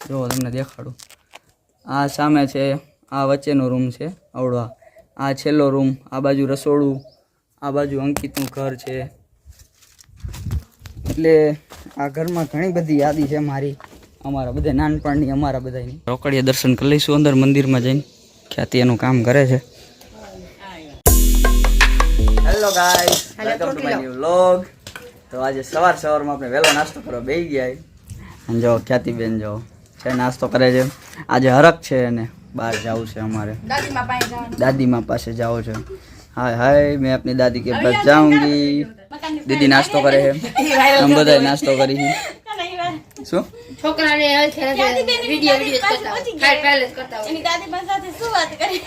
જો તમને દેખાડું, આ સામે છે, આ વચ્ચેનો રૂમ છે આવડો, આ છેલ્લો રૂમ, આ બાજુ રસોડું, આ બાજુ અંકિતનું ઘર છે. એટલે આ ઘરમાં ઘણી બધી યાદી છે મારી, અમારા બધા નાનપણની, અમારા બધાની. રોકડિયા દર્શન કરી લઈશું અંદર મંદિરમાં જઈને. ખ્યાતિ એનું કામ કરે છે. Hello guys, welcome to my new vlog. તો આજે સવારમાં આપણે વહેલો નાસ્તો કરવા બેસી ગયા. અને જો ખ્યાતિબેન જો છે નાસ્તો કરે છે. આજે હરખ છે અને બહાર જવું છે અમારે, દાદીમાં પાસે જવું છે. हाय हाय, मैं अपनी दादी के पास जाऊंगी. दीदी नाश्तो करे है, हम બધા नाश्तो કરી છે. શું છોકરાને વિડિયો કરતા ફાઇલ કરતા હોય, એની દાદી પાસે શું વાત કરી,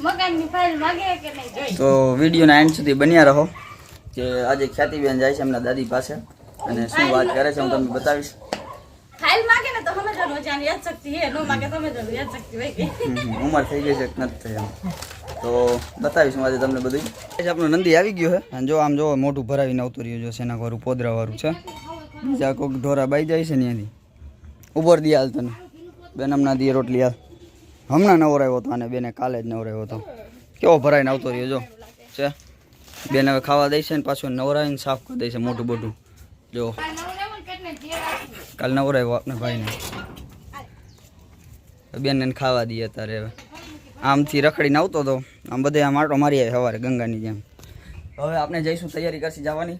મકાનની ફાઇલ માંગે કે નહીં જોઈ. તો વિડિયોના એન્ડ સુધી બન્યા રહો કે આજે ખ્યાતિબેન જાય છે એમના દાદી પાસે અને શું વાત કરે છે હું તમને બતાવીશ. ફાઇલ માંગે ને તો સમજવાનું છે, આની યાદ શક્તિ હે, નો માંગે તો સમજવાનું યાદ શક્તિ હોય કે ઉંમર થઈ ગઈ છે કે નથી થઈ એમ. તો બતાવીશું આજે તમને બધું. આપણું નંદી આવી ગયો છે અને જો આમ જો મોઢું ભરાવીને આવતું રહ્યું. જો સેના વાળું પોદરા વાળું છે. બીજા કોઈક ઢોરા બાઈ જાય છે ને ત્યાંથી ઉભર દી હાલ તને બેન હમણાં દી રોટલી હાલ. હમણાં નવરાયો હતો અને બેને કાલે જ નવરાયો હતો. કેવો ભરાઈને આવતો રહ્યો જો છે. બેન હવે ખાવા દે છે ને પાછું નવરાવીને સાફ કરી દે છે મોટું બોટું. જો કાલ નવરાયો આપણે ભાઈને, બેનને ખાવા દઈએ અત્યારે. હવે આમથી રખડીને આવતો હતો, આમ બધે આમ આટો મારી આવે સવારે ગંગાની જેમ. હવે આપણે જઈશું, તૈયારી કરશી જવાની.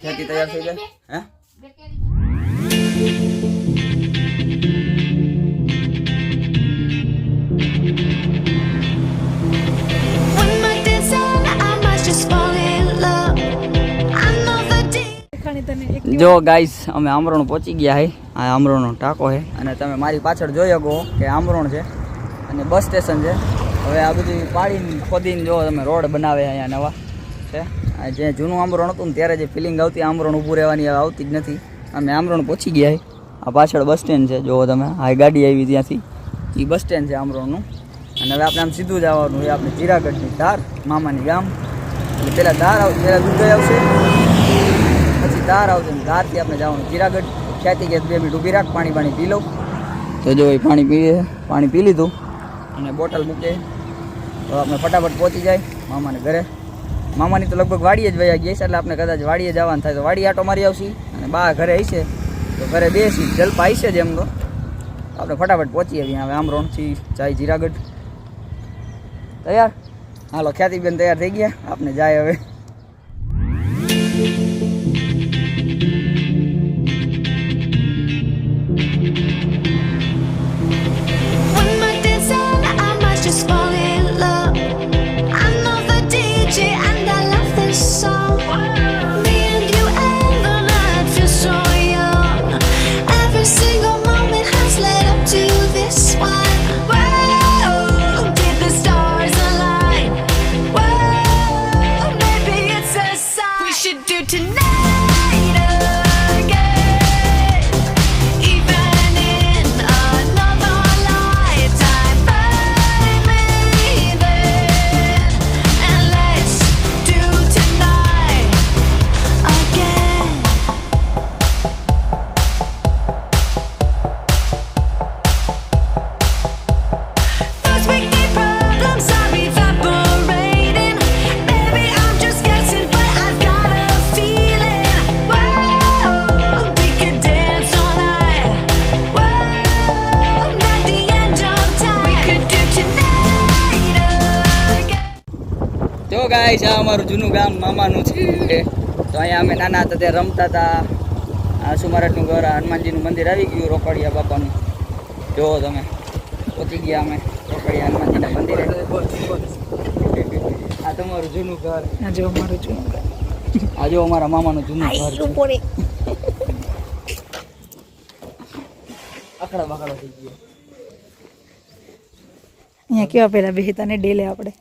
ખેતી તૈયાર થઈ જાય હે. જો ગાઈસ અમે આમરોણ પહોંચી ગયા હે. આ આમરોણનો ટાંકો છે અને તમે મારી પાછળ જોઈ શકો કે આમરોણ છે અને બસ સ્ટેશન છે. હવે આ બધું પાડીને ખોદીને જો તમે રોડ બનાવે અહીંયા નવા છે. જે જૂનું આમરોણ હતું ને ત્યારે જે ફિલિંગ આવતી આમરોણ ઊભું રહેવાની હવે આવતી જ નથી. અમે આમરોણ પહોંચી ગયા. આ પાછળ બસ સ્ટેન્ડ છે, જુઓ તમે. આ ગાડી આવી ત્યાંથી, એ બસ સ્ટેન્ડ છે આમરોણનું. અને હવે આપણે આમ સીધું જવાનું હોય આપણે જીરાગઢની ધાર, મામાની ગામ. એટલે પહેલાં ધાર આવશે, પહેલાં દુધઈ આવશે, પછી ધાર આવશે ને ધારથી આપણે જવાનું જીરાગઢ. ખ્યાતિ કે 2 મિનિટ ઊભી રાખ, પાણી પી લઉં. તો જો એ પાણી પી લીધું અને બોટલ મૂકે તો આપણે ફટાફટ પહોંચી જાય મામાને ઘરે. મામાની તો લગભગ વાડીએ જ વયા ગયા છે, એટલે આપણે કદાચ વાડીએ જવાનું થાય તો વાડી આટો મારી આવશે. અને બા ઘરે હશે તો ઘરે બેસી જલપા હશે જ એમ તો આપણે ફટાફટ પહોંચી આવીએ. હવે આમરોણથી જાય જીરાગઢ. તૈયાર? હાલો ખ્યાતિબેન તૈયાર થઈ ગયા, આપણે જાય હવે. જો ગાઈસ આ અમારું જૂનું ગામ મામાનું છે. તો અહીંયા અમે નાના હતા ત્યારે રમતા હતા. આ સુમારટનું ઘર, હનુમાનજીનું મંદિર આવી ગયું, રોકડિયા બાપાનું. જો તમે પહોંચી ગયા અમે રોકડિયા હનુમાનજીના મંદિરે. આ તમારું જૂનું ઘર, આ જો અમારું જૂનું ઘર, આ જો અમારા મામાનું જૂનું ઘર. આખડા બાખડા થઈ ગયા. અહીંયા કેવા પેલા બેહતા ને ડેલે આપણે.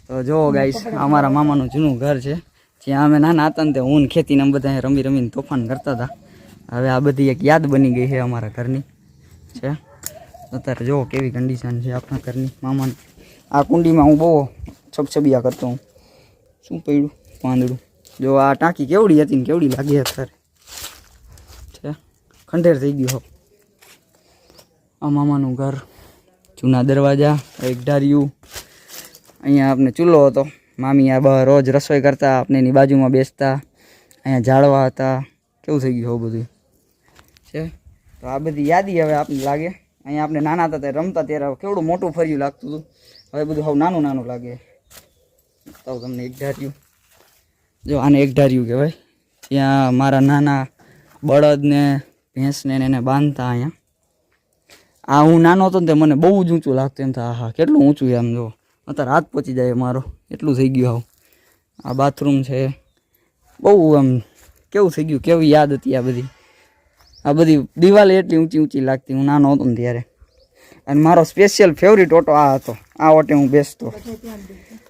તો જો ગાઈસ અમારા મામાનું જૂનું ઘર છે, જ્યાં અમે નાના હતા ને તે હું ખેતીને બધા રમીને તોફાન કરતા હતા. હવે આ બધી એક યાદ બની ગઈ છે અમારા ઘરની છે. અત્યારે જો કેવી કન્ડિશન છે આપણા ઘરની મામાની. આ કુંડીમાં હું બહુ છબછબિયા કરતો હું. શું પડ્યું પાંદડું. જો આ ટાંકી કેવડી હતી ને કેવડી લાગી અત્યારે છે, ખંડેર થઈ ગયું. આ મામાનું ઘર, જૂના દરવાજા, એક ધાર્યું. અહીંયા આપણે ચૂલો હતો, મામી આ બહાર રોજ રસોઈ કરતા, આપણે એની બાજુમાં બેસતા. અહીંયા ઝાડવા હતા. કેવું થઈ ગયું હવે બધું છે. તો આ બધી યાદી હવે આપણને લાગે. અહીંયા આપણે નાના હતા ત્યારે રમતા ત્યારે કેવડું મોટું ફર્યું લાગતું હતું, હવે બધું હવે નાનું નાનું લાગે. તો તમને એક ધાર્યું, જો આને એક ધાર્યું કહેવાય. ત્યાં મારા નાના બળદને ભેંસને એને બાંધતા. અહીંયા આ હું નાનો હતો ને તે મને બહુ જ ઊંચું લાગતું, એમ થાય હા કેટલું ઊંચું આમ જો અત્યારે હાથ પહોંચી જાય મારો એટલું થઈ ગયું. આવું આ બાથરૂમ છે, બહુ આમ કેવું થઈ ગયું, કેવી યાદ હતી આ બધી દિવાલે એટલી ઊંચી ઊંચી લાગતી હું નાનો હતો ને ત્યારે. અને મારો સ્પેશિયલ ફેવરિટ ઓટો આ હતો, આ ઓટે હું બેસતો.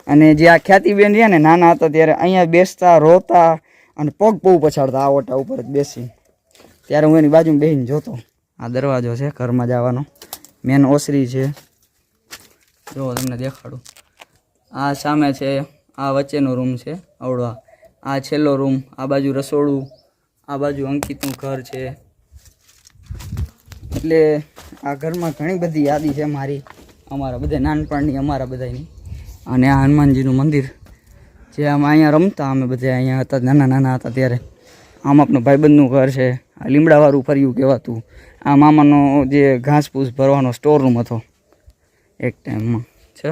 અને જે આ ખ્યાતિબેન રહ્યા ને નાના હતા ત્યારે અહીંયા બેસતા, રોતા અને પગ બહુ પછાડતા આ ઓટા ઉપર જ બેસી. ત્યારે હું એની બાજુમાં બેસીને જોતો. આ દરવાજો છે ઘરમાં જવાનો, મેન ઓસરી છે, જો તમને દેખાડું. આ સામે છે, આ વચ્ચેનો રૂમ છે અવડવા, આ છેલ્લો રૂમ, આ બાજુ રસોડું, આ બાજુ અંકિતનું ઘર છે. એટલે આ ઘરમાં ઘણી બધી યાદી છે મારી, અમારા બધા નાનપણની, અમારા બધાની. અને આ હનુમાનજીનું મંદિર જે આમ અહીંયા રમતા અમે બધા, અહીંયા હતા નાના નાના હતા ત્યારે. આમ આપણું ભાઈબંધનું ઘર છે. આ લીમડાવાળું ફર્યું કહેવાતું. આ મામાનો જે ઘાસ પૂસ ભરવાનો સ્ટોર રૂમ હતો એક ટાઈમમાં છે.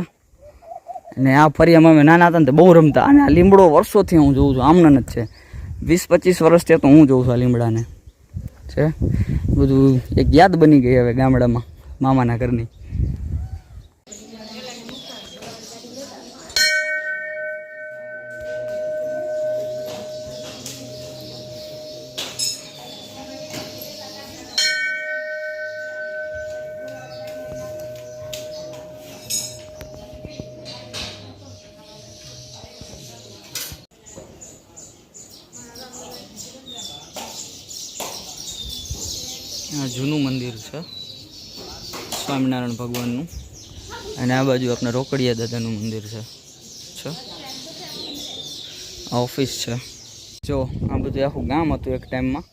અને આ ફરિયામાં અમે નાના હતા ને તો બહુ રમતા. અને આ લીમડો વર્ષોથી હું જોઉં છું, આમના જ છે, 20-25 વર્ષથી તો હું જોઉં છું આ લીમડાને છે. બધું એક યાદ બની ગઈ હવે ગામડામાં મામાના ઘરની. આ જૂનું મંદિર છે સ્વામિનારાયણ ભગવાનનું. અને આ બાજુ આપણે રોકડિયા દાદાનું મંદિર છે. આ ઓફિસ છે. જો આ બધું આખું ગામ હતું એક ટાઈમમાં.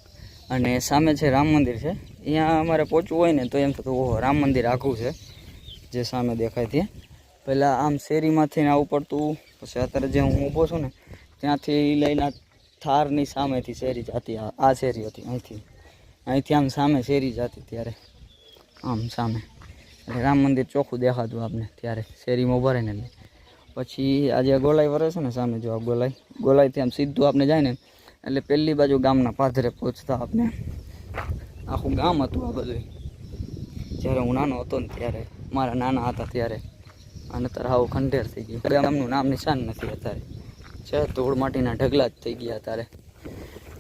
અને સામે છે રામ મંદિર છે. અહીંયા અમારે પહોંચવું હોય ને તો એમ થતું ઓહો રામ મંદિર આખું છે જે સામે દેખાય ત્યાં. પહેલાં આમ શેરીમાંથી આવવું પડતું, પછી અત્યારે જે હું ઊભો છું ને ત્યાંથી લઈને થારની સામેથી શેરી જતી. આ શેરી હતી, અહીંથી આમ સામે શેરી જતી ત્યારે આમ સામે. એટલે રામ મંદિર ચોખ્ખું દેખાતું આપણે ત્યારે શેરીમાં ઊભા રહીને. એટલે પછી આજે ગોલાઈ વરે છે ને સામે, જો આ ગોલાઈથી આમ સીધું આપણે જાય ને એટલે પહેલી બાજુ ગામના પાદરે પહોંચતા આપણે. આખું ગામ હતું આ બધું જ્યારે હું નાનો હતો ને ત્યારે, મારા નાના હતા ત્યારે. અને અત્યારે આવું ખંડેર થઈ ગયું, ગામનું નામ નિશાન નથી અત્યારે છે, ધૂળ માટીના ઢગલા જ થઈ ગયા અત્યારે.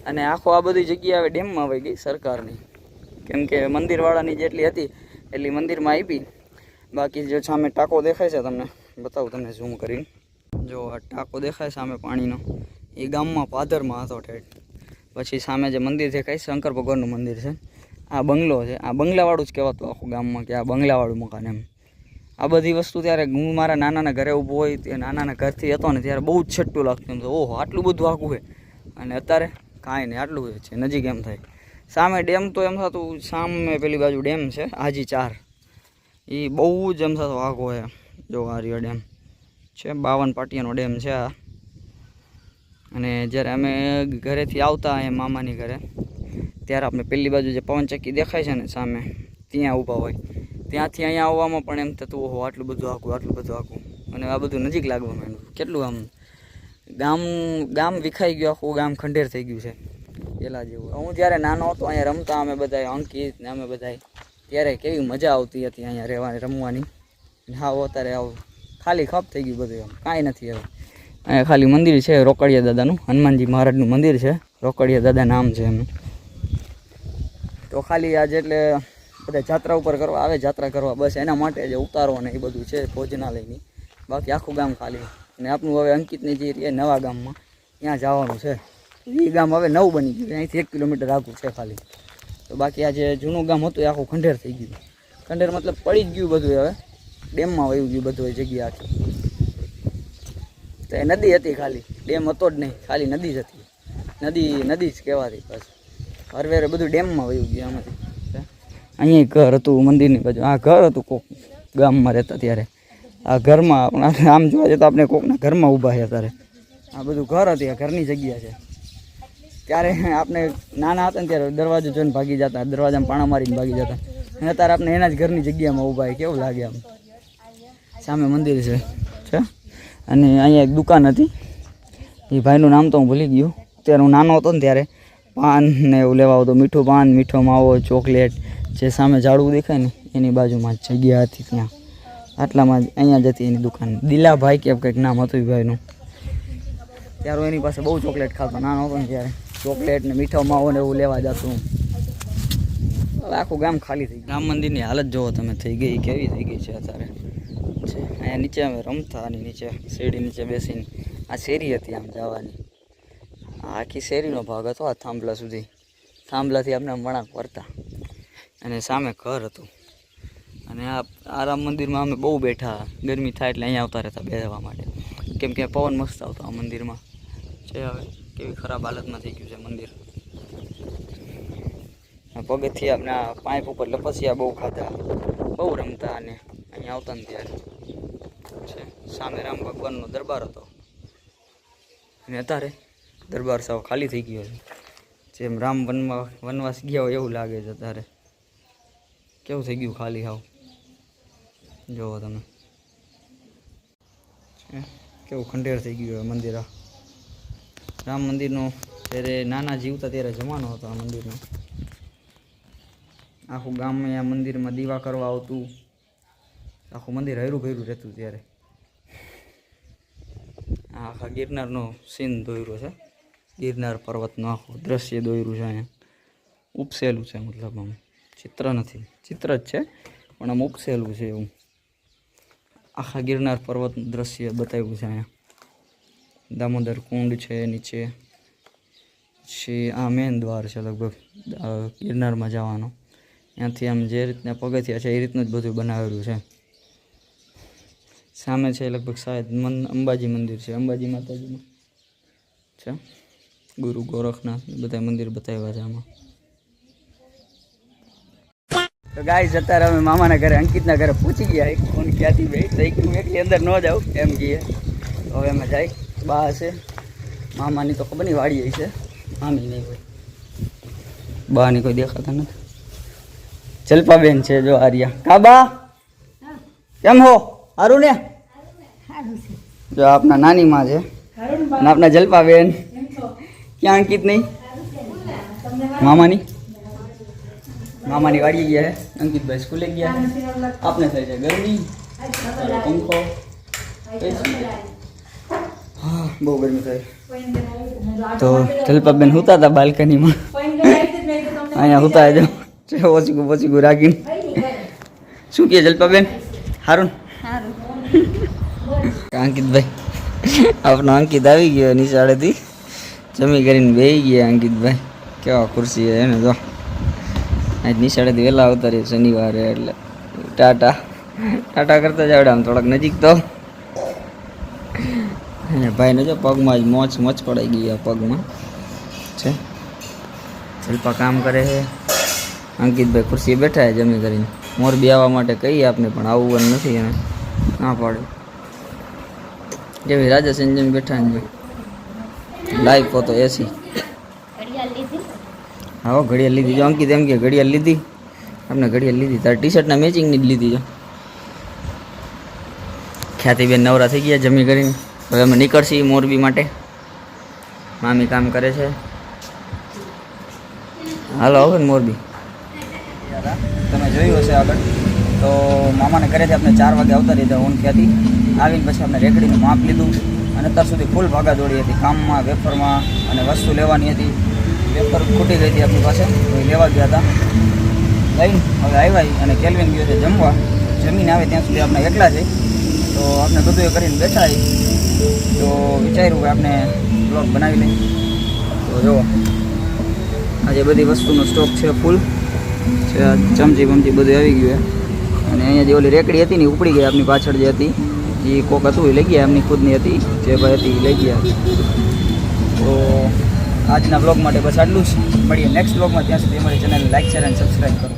અને આખો આ બધી જગ્યા હવે ડેમમાં આવી ગઈ સરકારની, કેમ કે મંદિરવાળાની જેટલી હતી એટલી મંદિરમાં આપી. બાકી જો સામે ટાંકો દેખાય છે તમને બતાવું, તમને ઝૂમ કરીને. જો આ ટાંકો દેખાય સામે પાણીનો, એ ગામમાં પાદરમાં હતો ઠેઠ. પછી સામે જે મંદિર દેખાય શંકર ભગવાનનું મંદિર છે. આ બંગલો છે, આ બંગલાવાળું જ કહેવાતું આખું ગામમાં કે આ બંગલાવાળું મકાન એમ. આ બધી વસ્તુ ત્યારે હું મારા નાનાના ઘરે ઊભો હોય, તે નાનાના ઘરથી હતો ને ત્યારે બહુ જ છટ્ટું લાગતું એમ. તો ઓહો આટલું બધું આખું છે. અને અત્યારે કાંઈ નહીં, આટલું છે નજીક એમ થાય. સામે ડેમ તો એમ થતું, સામે પેલી બાજુ ડેમ છે હાજી 4, એ બહુ જ એમ થતો આખો છે. જો આ રહ્યો ડેમ છે, 52 પાટિયાનો ડેમ છે આ. અને જ્યારે અમે ઘરેથી આવતા અહીંયા મામાની ઘરે ત્યારે આપણે પેલી બાજુ જે પવનચક્કી દેખાય છે ને સામે, ત્યાં ઊભા હોય. ત્યાંથી અહીંયા આવવામાં પણ એમ થતું ઓહો આટલું બધું આખું. અને આ બધું નજીક લાગવા માંડ્યું. કેટલું આમ ગામ વિખાઈ ગયું, આખું ગામ ખંડેર થઈ ગયું છે પહેલાં જેવું. હું જ્યારે નાનો હતો અહીંયા રમતા અમે બધા, અંકિત ને અમે બધા, ત્યારે કેવી મજા આવતી હતી અહીંયા રહેવાની, રમવાની. હા અત્યારે આવું ખાલી ખપ થઈ ગયું બધું, એમ કાંઈ નથી હવે. અહીંયા ખાલી મંદિર છે રોકડિયા દાદાનું, હનુમાનજી મહારાજનું મંદિર છે, રોકડિયા દાદા નામ છે એમનું. તો ખાલી આજે એટલે બધા જાત્રા ઉપર કરવા આવે, જાત્રા કરવા બસ એના માટે જે ઉતારો ને એ બધું છે ભોજનાલયની. બાકી આખું ગામ ખાલી. અને આપણું હવે અંકિતની જે એ નવા ગામમાં ત્યાં જવાનું છે. એ ગામ હવે નવું બની ગયું, અહીંથી 1 કિલોમીટર આગું છે ખાલી. તો બાકી આ જે જૂનું ગામ હતું એ આખું ખંડેર થઈ ગયું. ખંડેર મતલબ પડી જ ગયું બધું, હવે ડેમમાં વયું ગયું બધું એ જગ્યા આખી. તો એ નદી હતી ખાલી, ડેમ હતો જ નહીં, ખાલી નદી જ હતી. નદી જ કહેવાતી બસ. હરવેરે બધું ડેમમાં વયું ગયું આમાંથી. અહીંયા ઘર હતું મંદિરની બાજુ. આ ઘર હતું કોક ગામમાં રહેતા ત્યારે. આ ઘરમાં આપણા આમ જોવા જઈએ તો આપણે કોકના ઘરમાં ઊભા છે ત્યારે. આ બધું ઘર હતી, આ ઘરની જગ્યા છે. ત્યારે આપણે નાના હતા ને ત્યારે દરવાજો જોઈને ભાગી જતા, દરવાજામાં પાણા મારીને ભાગી જતા. અને અત્યારે આપણે એના જ ઘરની જગ્યામાં ઊભા છે. કેવું લાગે આમ. સામે મંદિર છે અને અહીંયા એક દુકાન હતી. એ ભાઈનું નામ તો હું ભૂલી ગયું. ત્યારે હું નાનો હતો ને ત્યારે પાન ને એવું લેવા આવતો. મીઠું પાન, મીઠો માવો, ચોકલેટ, જે સામે ઝાડવું દેખાય ને એની બાજુમાં જ જગ્યા હતી ત્યાં. આટલામાં અહીંયા જ હતી એની દુકાન. દિલાભાઈ કે કંઈક નામ હતું એ ભાઈનું. ત્યારે એની પાસે બહુ ચોકલેટ ખાતો નાનો હતો ને ત્યારે. ચોકલેટ ને મીઠો માવો ને એવું લેવા જતું. હવે આખું ગામ ખાલી થઈ ગયું. રામ મંદિરની હાલત જોવો તમે, થઈ ગઈ કેવી થઈ ગઈ છે અત્યારે. અહીંયા નીચે અમે રમતા અને નીચે શેરડી નીચે બેસીને. આ શેરી હતી આમ જવાની. આખી શેરીનો ભાગ હતો આ થાંભલા સુધી. થાંભલાથી આપણે વળાંક વળતા અને સામે ઘર હતું. અને આ રામ મંદિરમાં અમે બહુ બેઠા. ગરમી થાય એટલે અહીંયા આવતા રહેતા બેસવા માટે, કેમ કે પવન મસ્ત આવતો આ મંદિરમાં. છે હવે કેવી ખરાબ હાલતમાં થઈ ગયું છે મંદિર. પગથિયા આપણે આ પાઇપ ઉપર લપસ્યા બહુ ખાધા, બહુ રમતા. અને અહીંયા આવતા ને ત્યારે છે સામે રામ ભગવાનનો દરબાર હતો. અને અત્યારે દરબાર સાવ ખાલી થઈ ગયો છે. જેમ રામ વનવાસ ગયા હોય એવું લાગે છે અત્યારે. કેવું થઈ ગયું ખાલી હાવ. જુઓ તમે કેવું ખંડેર થઈ ગયું હોય મંદિર. રામ મંદિરનો ત્યારે નાના જીવતા ત્યારે જમાનો હતો આ મંદિરનો. આખું ગામ આ મંદિરમાં દીવા કરવા આવતું. આખું મંદિર હર્યું ભર્યું રહેતું ત્યારે. આખા ગિરનારનો સીન દોર્યો છે. ગિરનાર પર્વતનું આખું દ્રશ્ય દોર્યું છે અહીંયા. ઉપસેલું છે, મતલબ આમ ચિત્ર નથી, ચિત્ર જ છે પણ આમ ઉપસેલું છે એવું. આખા ગિરનાર પર્વતનું દ્રશ્ય બતાવ્યું છે અહીંયા. દામોદર કુંડ છે નીચે. પછી આ મેન દ્વાર છે લગભગ ગિરનારમાં જવાનો. ત્યાંથી આમ જે રીતના પગથિયા છે એ રીતનું જ બધું બનાવેલું છે. સામે છે લગભગ શાયદ અંબાજી મંદિર છે. અંબાજી માતાજીનું છે. ગુરુ ગોરખનાથ બધા મંદિર બતાવ્યા છે આમાં. તો ગાઈસ અત્યારે અમે મામાના ઘરે, અંકિતના ઘરે પહોંચી ગયા. ફોન ક્યાંથી ભાઈ થઈ ગયું એકલી અંદર ન જાઉં એમ કહીએ. હવે અમે જાય. બા હશે, મામાની તો ખબર નહીં વાડી છે, મામી નહીં હોય. બાની કોઈ દેખાતા નથી. જલ્પાબેન છે જો આર્યા. કા બા કેમ હો? સારું ને? જો આપના નાની માં છે અને આપના જલ્પાબેન. ક્યાં અંકિત નહીં? મામાની વાડી ગયા છે. અંકિતભાઈ સ્કૂલે ગયા. આપને થાય છે ગરમી, પંખો. હા બહુ ગરમી થાય. તો જલ્પાબેન હુતા હતા બાલ્કનીમાં. અહીંયા હુતા જો ઓછીકું રાખીને. શું કહે જલ્પાબેન? સારું અંકિતભાઈ આપણો અંકિત આવી ગયો નિશાળેથી. જમી કરીને બેસી ગયા અંકિતભાઈ. કેવા ખુરશી છે એને જો. આજ નિશાળેથી વહેલા આવતા રહે શનિવારે એટલે ટાટા કરતા જ આવડે આમ થોડાક નજીક તો. ભાઈને જો પગમાં જ મોચ પડાઈ ગઈ આ પગમાં છે. જલ્પા કામ કરે છે. અંકિતભાઈ ખુરશી બેઠા છે જમી કરીને. મોરબી આવવા માટે કહીએ આપને પણ આવવાનું નથી એને ના પાડે. જેવી રાજા સંજમ બેઠા ને લાઈફ હતો એસી. હા ઘડિયાળ લીધી જો. અંકિત એમ કે ઘડિયાળ લીધી. આપણે ઘડિયાળ લીધી. તાર ટી શર્ટના મેચિંગની જ લીધી જો. ખ્યાતિબેન નવરા થઈ ગયા જમી કરીને. હવે અમે નીકળશી મોરબી માટે. મામી કામ કરે છે. હાલો હવે ને મોરબી. તમે જોયું હશે આગળ તો મામાને ઘરેથી આપણે 4 વાગે આવતા રહ્યા હું ખ્યાતિ. આવીને પછી આપણે રેકડીનું માપ લીધું અને અત્યાર સુધી ફૂલ ભાગા દોડી હતી કામમાં, વેફરમાં અને વસ્તુ લેવાની હતી. વેફર ખૂટી ગઈ હતી આપણી પાસે, તો એ લેવા ગયા હતા. લઈને હવે આવ્યા અને કેલ્વિન ગયો છે જમવા. જમીને આવે ત્યાં સુધી આપણે એકલા છે તો આપણે બધું એ કરીને બેઠા તો વિચાર્યું કે આપણે બ્લોગ બનાવી લઈએ. તો જુઓ આજે બધી વસ્તુનો સ્ટોક છે ફૂલ છે. ચમચી બમચી બધું આવી ગયું. અને અહીંયા જે ઓલી રેકડી હતી ને ઉપડી ગઈ આપણી પાછળ જે હતી એ કોક હતું એ લઈ ગયા. એમની ખુદની હતી જે ભાઈ હતી એ લઈ ગયા. તો આજના બ્લોગ માટે બસ આટલું જ. મળીએ નેક્સ્ટ બ્લોગમાં. ત્યાં સુધી અમારી ચેનલને લાઈક, શેર અને સબસ્ક્રાઈબ કરો.